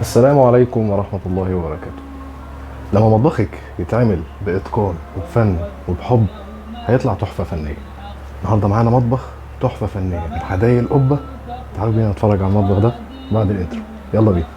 السلام عليكم ورحمة الله وبركاته. لما مطبخك يتعمل بإتقان وبفن وبحب هيطلع تحفة فنية. النهاردة معانا مطبخ تحفة فنية من حدايق القبة. تعالوا بينا نتفرج على المطبخ ده بعد الانترو. يلا بينا.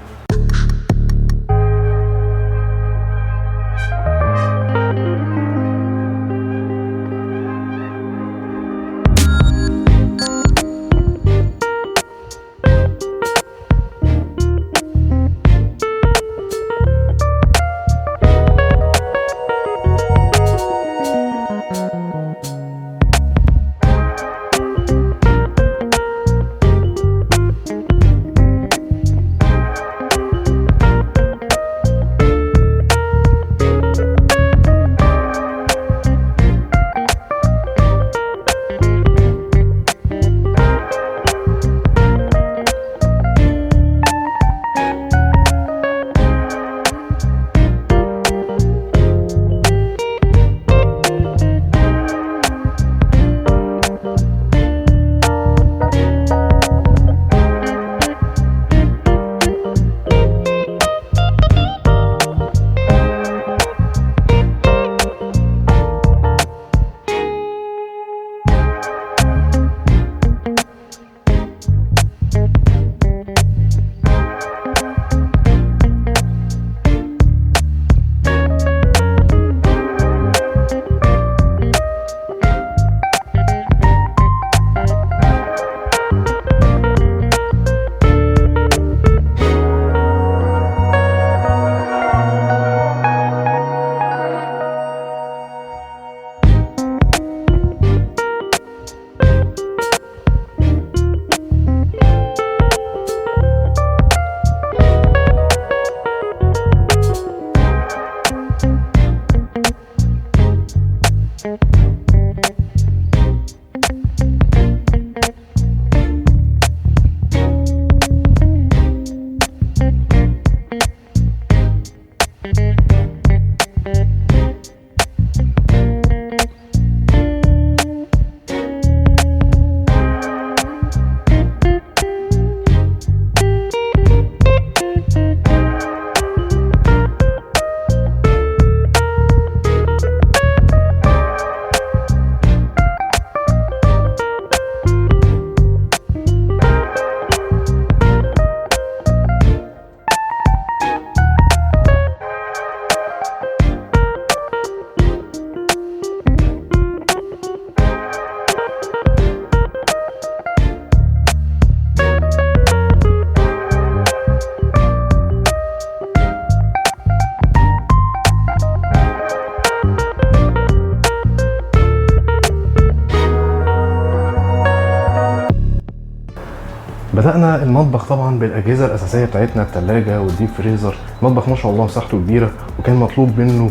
بدأنا المطبخ طبعا بالأجهزة الأساسية بتاعتنا، التلاجة والديب فريزر. المطبخ ما شاء الله مساحته كبيرة، وكان مطلوب منه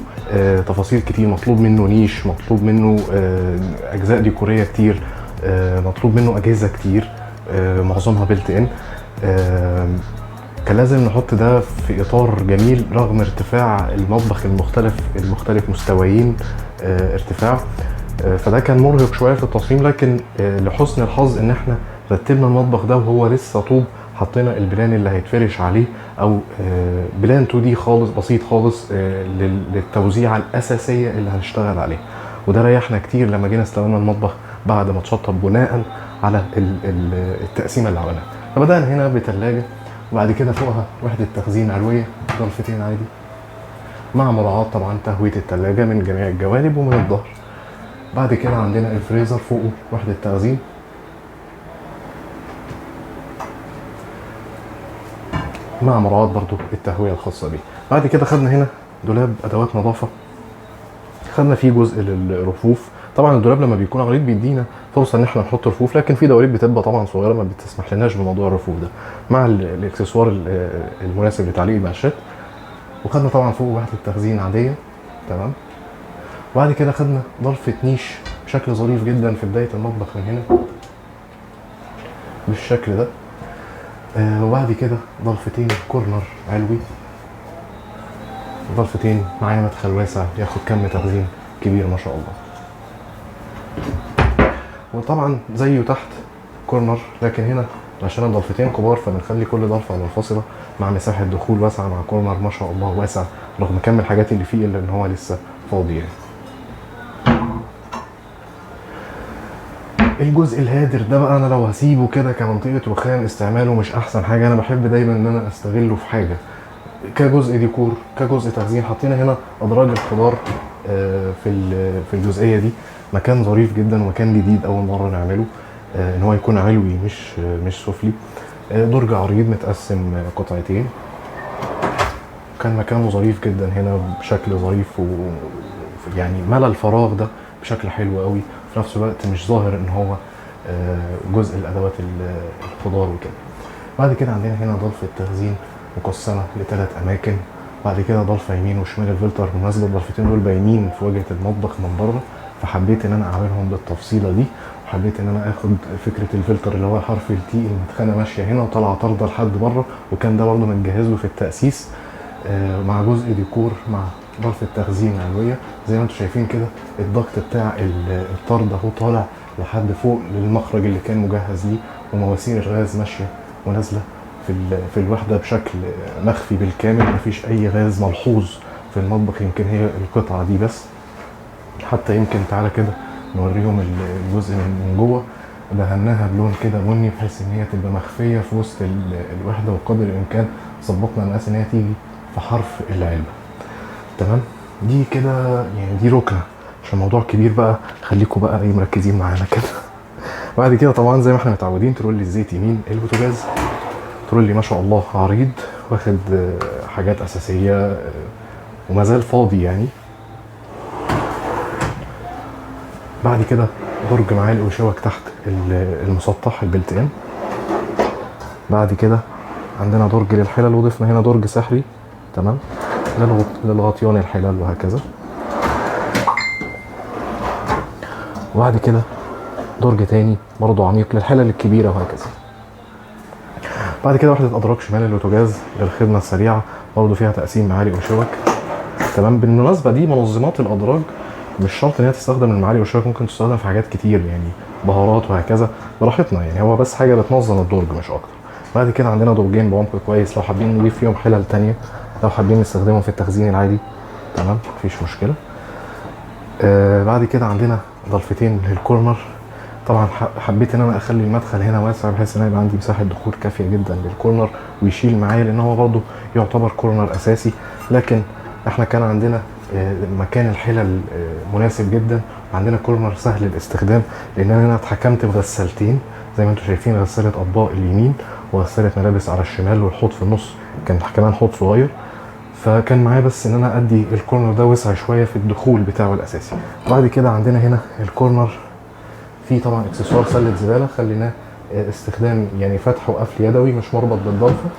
تفاصيل كتير، مطلوب منه نيش، مطلوب منه أجزاء ديكورية كتير، مطلوب منه أجهزة كتير معظمها بيلت إن. كان لازم نحط ده في إطار جميل رغم ارتفاع المطبخ المختلف مستويين ارتفاع. فده كان مرهق شوية في التصميم، لكن لحسن الحظ إن احنا رتبنا المطبخ ده وهو لسه طوب. حطينا البلان اللي هيتفرش عليه او بلان 2 دي خالص بسيط خالص للتوزيعه الاساسيه اللي هنشتغل عليها، وده ريحنا كتير لما جينا استلمنا المطبخ بعد ما اتشطب بناء على التقسيمه اللي عملناها. فبدانا هنا بثلاجه، وبعد كده فوقها وحده تخزين علويه ضلفتين عادي، مع مراعاه طبعا تهويه الثلاجه من جميع الجوانب ومن الظهر. بعد كده عندنا الفريزر فوقه وحده تخزين، مع مراعاة برضو التهوية الخاصة بيه. بعد كده خدنا هنا دولاب أدوات نظافة، خدنا فيه جزء للرفوف. طبعا الدولاب لما بيكون عريض بيدينا فرصة ان احنا نحط رفوف، لكن في دواليب بتبقى طبعا صغيرة ما بتسمح لناش بموضوع الرفوف ده، مع الاكسسوار المناسب لتعليق المقاشات. وخدنا طبعا فوق وحدة تخزين عادية. تمام. وبعد كده خدنا ضلفة نيش بشكل ظريف جدا في بداية المطبخ من هنا بالشكل ده. وبعد كده ضلفتين كورنر علوي، ضلفتين معايا مدخل واسع ياخد كم تخزين كبير ما شاء الله. وطبعا زيه تحت كورنر، لكن هنا عشان الضلفتين كبار فبنخلي كل ضلفه منفصله مع مساحه دخول واسعه مع كورنر ما شاء الله واسع، رغم كم الحاجات اللي فيه الا ان هو لسه فاضي يعني. الجزء الهادر ده بقى انا لو هسيبه كده كمنطقه رخام استعماله مش احسن حاجه. انا بحب دايما ان انا استغله في حاجه كجزء ديكور كجزء تخزين. حطينا هنا ادراج الخضار في الجزئيه دي، مكان ظريف جدا ومكان جديد اول مره نعمله، ان هو يكون علوي مش سفلي. درج عريض متقسم قطعتين، كان مكانه ظريف جدا هنا بشكل ظريف، يعني ملى الفراغ ده بشكل حلو قوي، في نفس الوقت مش ظاهر ان هو جزء الادوات الخضار وكده. بعد كده عندنا هنا ضلفه تخزين مقسمه لثلاث اماكن، بعد كده ضلفه يمين وشمال الفلتر. بالمناسبه الضلفتين دول باينين في واجهه المطبخ من بره، فحبيت ان انا اعملهم بالتفصيله دي، وحبيت ان انا اخد فكره الفلتر اللي هو حرف التي المدخنه ماشيه هنا وطالعه طارده لحد بره، وكان ده برده متجهز له في التاسيس مع جزء ديكور مع ضلفه تخزين علويه. زي ما انتم شايفين كده الضغط بتاع الطرد اهو طالع لحد فوق للمخرج اللي كان مجهز ليه، ومواسير الغاز ماشيه ونازله في الوحده بشكل مخفي بالكامل، مفيش اي غاز ملحوظ في المطبخ، يمكن هي القطعه دي بس. حتى يمكن تعالى كده نوريهم الجزء من جوه، دهناها بلون كده بني بحيث ان هي تبقى مخفيه في وسط الوحده، وقدر الامكان ظبطنا المقاس ان هي تيجي في حرف العلبه. تمام، دي كده يعني دي ركنه عشان الموضوع كبير بقى، خليكم بقى ايه مركزين معانا كده. بعد كده طبعا زي ما احنا متعودين ترولي الزيت يمين البوتاجاز، ترولي ما شاء الله عريض واخد حاجات اساسيه وما زال فاضي يعني. بعد كده درج معالق وشوك تحت المسطح البلتين. بعد كده عندنا درج للحلل، وضفنا هنا درج سحري تمام للغطيان الحلل وهكذا. وبعد كده درج تاني برضو عميق للحلل الكبيره وهكذا. بعد كده وحده ادراج شمال البوتاجاز للخدمه السريعه، برضو فيها تقسيم معالق وشوك تمام. بالمناسبه دي منظمات الادراج مش شرط ان هي تستخدم المعالق والشوك، ممكن تستخدم في حاجات كتير يعني بهارات وهكذا براحتنا يعني، هو بس حاجه بتنظم الدرج مش اكتر. بعد كده عندنا درجين بعمق كويس لو حابين نضيف فيهم حلل تانية، لو حابين نستخدمهم في التخزين العادي تمام مفيش مشكله. بعد كده عندنا ضلفتين للكورنر، طبعا حبيت ان انا اخلي المدخل هنا واسع بحيث ان يبقى عندي مساحه دخول كافيه جدا للكورنر ويشيل معايا، لان هو برضو يعتبر كورنر اساسي، لكن احنا كان عندنا مكان الحلل مناسب جدا، وعندنا كورنر سهل الاستخدام، لان انا اتحكمت بغسالتين زي ما انتم شايفين، غساله اطباق اليمين وغساله ملابس على الشمال، والحوض في النص كان كمان حوض صغير، فكان معايا بس ان انا ادي الكورنر ده وسع شويه في الدخول بتاعه الاساسي. بعد كده عندنا هنا الكورنر فيه طبعا اكسسوار سله زباله، خليناه استخدام يعني فتح وقفل يدوي مش مربط بالضلفه،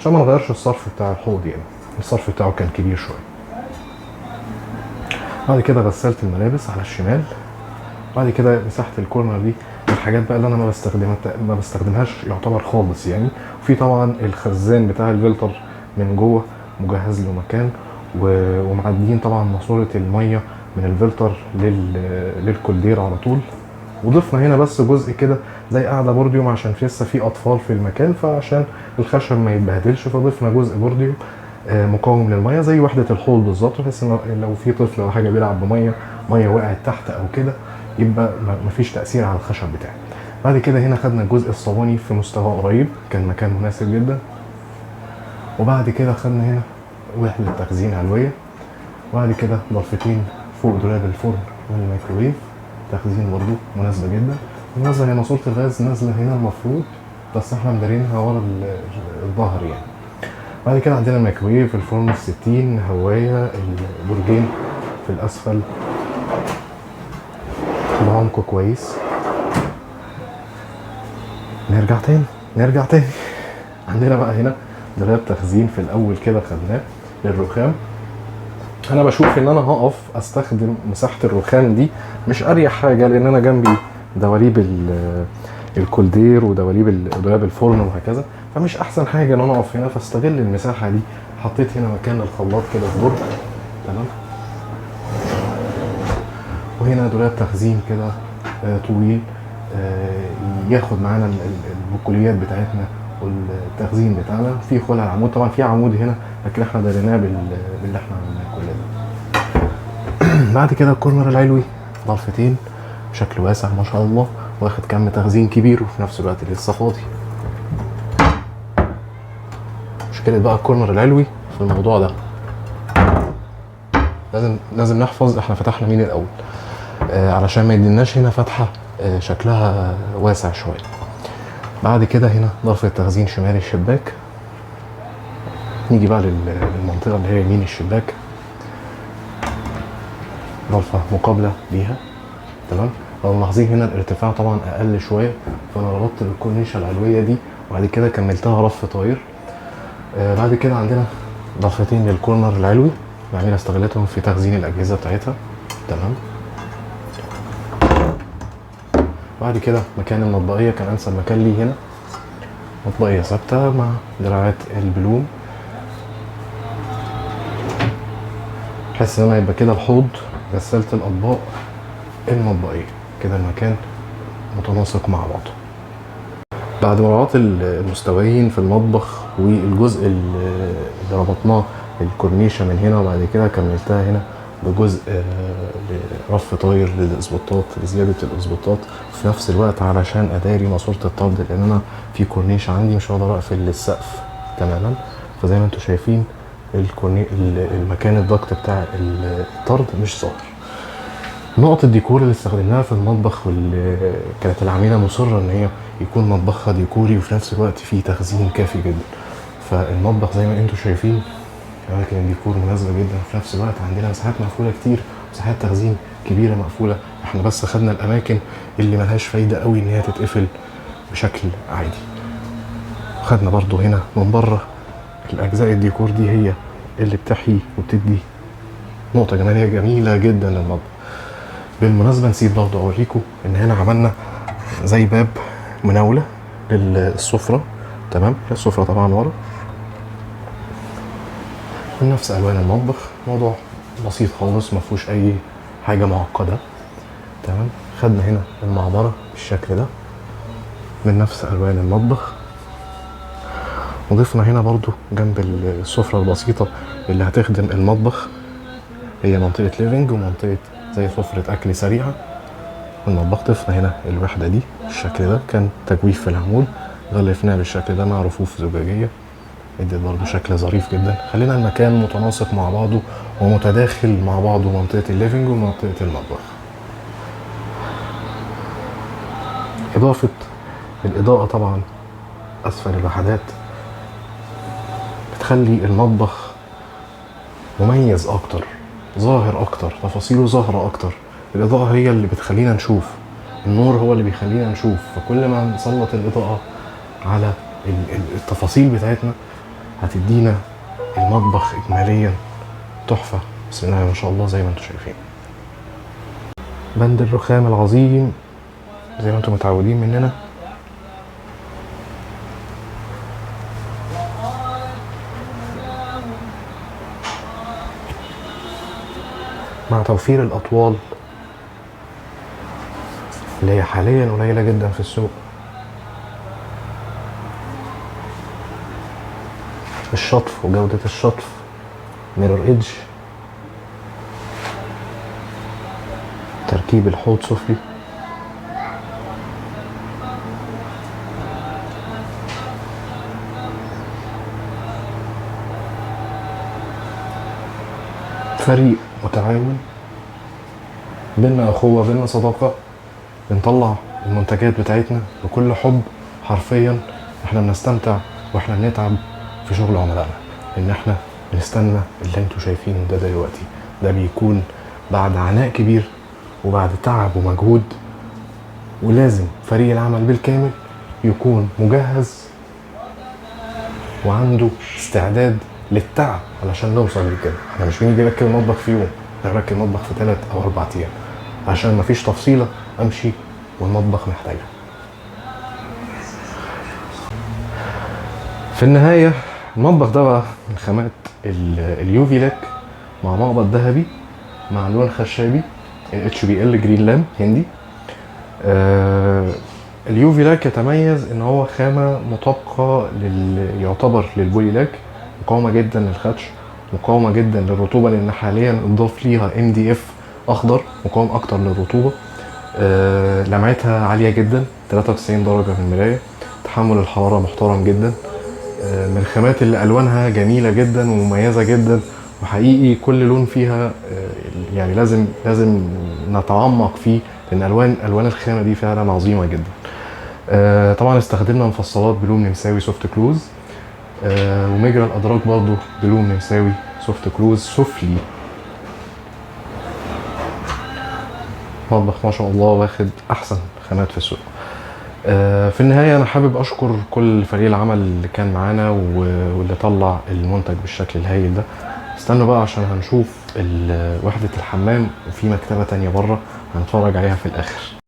عشان ما نغيرش الصرف بتاع الحوض، يعني الصرف بتاعه كان كبير شويه. بعد كده غسالة الملابس على الشمال. بعد كده مساحة الكورنر دي الحاجات بقى اللي انا ما بستخدمهاش يعتبر خالص يعني. وفي طبعا الخزان بتاع الفلتر من جوه مجهز له مكان، ومعديين طبعا ماسورة المية من الفلتر للكولدير على طول. وضفنا هنا بس جزء كده زي قاعدة بورديوم عشان لسه في اطفال في المكان، فعشان الخشب ما يتبهدلش فضفنا جزء بورديوم مقاوم للميه زي وحده الحوض بالظبط، بحيث ان لو في طفل او حاجه بيلعب ميه وقعت تحت او كده يبقى مفيش تاثير على الخشب بتاعي. بعد كده هنا خدنا الجزء الصواني في مستوى قريب، كان مكان مناسب جدا. وبعد كده خدنا هنا وحده تخزين علويه، وبعد كده ضلفتين فوق دولاب الفرن والميكروويف تخزين برضو مناسبه جدا. بالمناسبه هي ماسوره الغاز نازله هنا المفروض، بس احنا مدارينها ورا الظهر يعني. بعد كده عندنا الميكروويف، الفرن 60 هوايه، البرجين في الاسفل بعمق كويس. نرجع تاني عندنا بقى هنا دولاب تخزين في الاول كده خدناه للرخام. انا بشوف ان انا هقف استخدم مساحه الرخام دي مش اريح حاجه، لان انا جنبي دواليب الكولدير ودواليب دولاب الفرن وهكذا، فمش احسن حاجه ان انا اقف هنا، فاستغل المساحه دي. حطيت هنا مكان للخلاط كده في درج تمام، وهنا دولاب تخزين كده طويل ياخد معانا البقوليات بتاعتنا والتخزين بتاعنا. في خلع العمود، طبعا في عمود هنا لكن احنا داريناه باللي احنا عملناه كل ده. بعد كده الكورنر العلوي ضرفتين بشكل واسع ما شاء الله، واخد كم تخزين كبير وفي نفس الوقت لسه فاضي. مشكلة بقى الكورنر العلوي في الموضوع ده لازم نحفظ احنا فتحنا مين الاول، علشان ما يديناش هنا فتحة شكلها واسع شوية. بعد كده هنا ضرفة تخزين شمال الشباك. نيجي بقى للمنطقة اللي هي يمين الشباك، ضرفة مقابلة ليها. تمام. لو ملاحظين هنا الارتفاع طبعا اقل شوية، فانا ربطت الكورنيشة العلوية دي وبعد كده كملتها رف طاير. بعد كده عندنا ضرفتين للكورنر العلوي بعمل استغلتهم في تخزين الاجهزة بتاعتها. تمام. بعد كده مكان المطبقية كان انسب مكان لي هنا، مطبقية ثابتة مع دراعات البلوم، بحيث ان انا يبقى كده الحوض غسالة الاطباق المطبقية كده المكان متناسق مع بعضه. بعد مراعاة المستويين في المطبخ والجزء اللي ربطناه الكورنيشة من هنا، وبعد كده كملتها هنا بجزء رف طاير للاسبوتات لزيادة الاسبوتات، وفي نفس الوقت علشان اداري ماسورة الطرد، لان انا في كورنيشة عندي مش هقدر اقفل السقف تماما. فزي ما انتم شايفين المكان الضغط بتاع الطرد مش ظاهر. نقط الديكور اللي استخدمناها في المطبخ واللي كانت العميلة مصرة ان هي يكون مطبخها ديكوري وفي نفس الوقت فيه تخزين كافي جدا. فالمطبخ زي ما انتم شايفين اماكن الديكور مناسبة جدا، وفي نفس الوقت عندنا مساحات مقفولة كتير، مساحات تخزين كبيرة مقفولة. احنا بس خدنا الاماكن اللي ملهاش فايدة قوي ان هي تتقفل بشكل عادي. خدنا برضو هنا من بره الاجزاء الديكور دي هي اللي بتحيي وبتدي نقطة جمالية جميلة جدا للمطبخ. بالمناسبة نسيت برضو اوريكم ان هنا عملنا زي باب مناولة للسفرة. تمام. السفرة طبعا ورا من نفس الوان المطبخ، موضوع بسيط خالص ما فيهوش اي حاجة معقدة. تمام. خدنا هنا المعبرة بالشكل ده من نفس الوان المطبخ، وضفنا هنا برضو جنب السفرة البسيطة اللي هتخدم المطبخ هي منطقة ليفينج ومنطقة زي سفرة أكل سريعة. المطبخ ضفنا هنا الوحدة دي بالشكل ده، كان تجويف في العمود غلفناه بالشكل ده مع رفوف زجاجية، ادت برضو شكل ظريف جدا. خلينا المكان متناسق مع بعضه ومتداخل مع بعضه، منطقة الليفينج ومنطقة المطبخ. إضافة الإضاءة طبعا أسفل الوحدات بتخلي المطبخ مميز أكتر، ظاهر أكتر، تفاصيله ظاهرة أكتر. الإضاءة هي اللي بتخلينا نشوف، النور هو اللي بيخلينا نشوف. فكل ما نسلط الإضاءة على التفاصيل بتاعتنا هتدينا المطبخ إجماليا تحفة بسم الله ما شاء الله زي ما انتم شايفين. بند الرخام العظيم زي ما انتم متعودين مننا، مع توفير الأطوال اللي هي حاليا قليلة جدا في السوق. الشطف وجودة الشطف، ميرور ايدج، تركيب الحوض سفلي، فريق متعاون، بينا اخوة بينا صداقة، بنطلع المنتجات بتاعتنا بكل حب. حرفيا احنا بنستمتع واحنا بنتعب في شغل عملائنا، ان احنا بنستنى اللي انتوا شايفينه ده دلوقتي. ده بيكون بعد عناء كبير وبعد تعب ومجهود، ولازم فريق العمل بالكامل يكون مجهز وعنده استعداد للتعب علشان نوصل لكده. احنا مش بنيجي نركب المطبخ في يوم، احنا بنركب المطبخ في 3 أو 4 أيام عشان مفيش تفصيلة امشي والمطبخ محتاجها. في النهاية المطبخ ده بقى من خامات اليوفي لاك مع مقبض ذهبي مع لون خشابي HBL جرين لام هندي. اليو في لاك يتميز ان هو خامه مطابقه يعتبر للبولي لاك، مقاومه جدا للخدش، مقاومه جدا للرطوبه، لان حاليا اضاف ليها ام دي اف اخضر مقاوم اكتر للرطوبه. لمعتها عاليه جدا 93 درجه في المرايه، تحمل الحراره محترم جدا. من الخامات اللي الوانها جميله جدا ومميزه جدا، وحقيقي كل لون فيها يعني لازم نتعمق فيه، لان الوان الخامه دي فعلا عظيمه جدا. طبعا استخدمنا مفصلات بلوم نمساوي سوفت كلوز، ومجرى الادراج برضو بلوم نمساوي سوفت كلوز سفلي. مطبخ ما شاء الله واخد احسن خامات في السوق. في النهاية أنا حابب أشكر كل فريق العمل اللي كان معانا واللي طلع المنتج بالشكل الهايل ده. استنوا بقى عشان هنشوف وحدة الحمام، وفي مكتبة تانية بره هنتفرج عليها في الآخر.